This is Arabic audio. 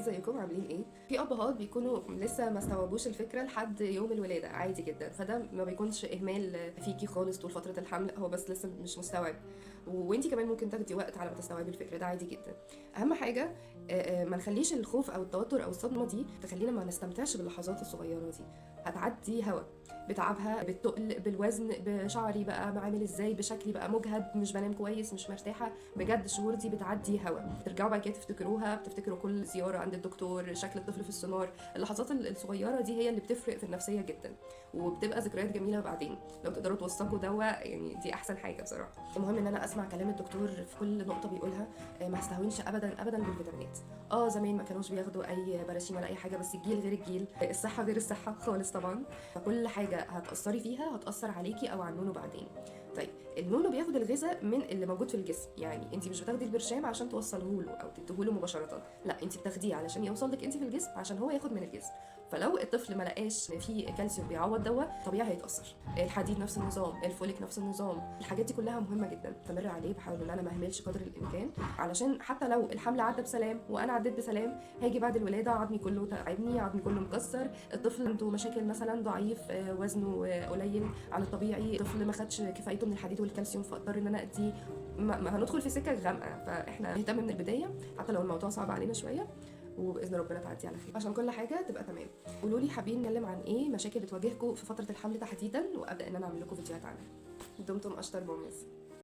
ازيكم عاملين ايه؟ في ابهات بيكونوا لسه ما استوعبوش الفكره لحد يوم الولاده، عادي جدا، فده ما بيكونش اهمال فيكي خالص طول فتره الحمل، هو بس لسه مش مستوعب، وانتي كمان ممكن تاخدي وقت على ما تستوعبي الفكره، ده عادي جدا. اهم حاجه ما نخليش الخوف او التوتر او الصدمه دي تخلينا ما نستمتعش باللحظات الصغيره دي. هتعدي هوا بتعبها، بالتقل، بالوزن، بشعري بقى عامل ازاي، بشكلي بقى مجهد، مش بنام كويس، مش مرتاحه، بجد الشهور دي بتعدي هوا، ترجعوا بعد كده تفتكروها، بتفتكروا كل زياره عند الدكتور، شكل الطفل في السونار، اللحظات الصغيره دي هي اللي بتفرق في النفسيه جدا، وبتبقى ذكريات جميله بعدين لو تقدروا توثقوا دواء، يعني دي احسن حاجه بصراحه. المهم ان انا اسمع كلام الدكتور في كل نقطه بيقولها، ما استهونش ابدا ابدا بالفيتامينات. زمان ما كانوش بياخدوا اي براشيم ولا اي حاجه، بس الجيل غير الجيل، الصحه غير الصحه خالص طبعا، فكل حاجه هتاثري فيها هتاثر عليكي او على النونو بعدين. طيب النونو بياخد الغذاء من اللي موجود في الجسم، يعني انت مش بتاخدي البرشام عشان توصله له او تديه له مباشره، لا انت بتاخديه علشان يوصل لك انت في الجسم عشان هو ياخد من الجسم. فلو الطفل ما لقاش فيه كالسيوم بيعوض دواء طبيعي هيتاثر. الحديد نفس النظام، الفوليك نفس النظام، الحاجات دي كلها مهمه جدا، استمر عليه، بحاول ان انا ما اهملش قدر الامكان، علشان حتى لو الحمل عدى بسلام وانا عديت بسلام، هاجي بعد الولاده عظمي كله تعبني، عظمي كله مكسر، الطفل عنده مشاكل مثلا ضعيف، وزنه قليل على الطبيعي، الطفل ما خدش كفايته من الحديد والكالسيوم، فاضطر ان انا اديه، ما هندخل في سكه غامقه، فاحنا نهتم من البدايه حتى لو الموضوع صعب علينا شويه، وباذن ربنا تعدي على خير عشان كل حاجه تبقى تمام. قولوا لي حابين نتكلم عن ايه مشاكل بتواجهكم في فتره الحمل تحديدا، وابدا ان انا اعمل لكم فيديوهات عنها. دمتم اشطر ماميز.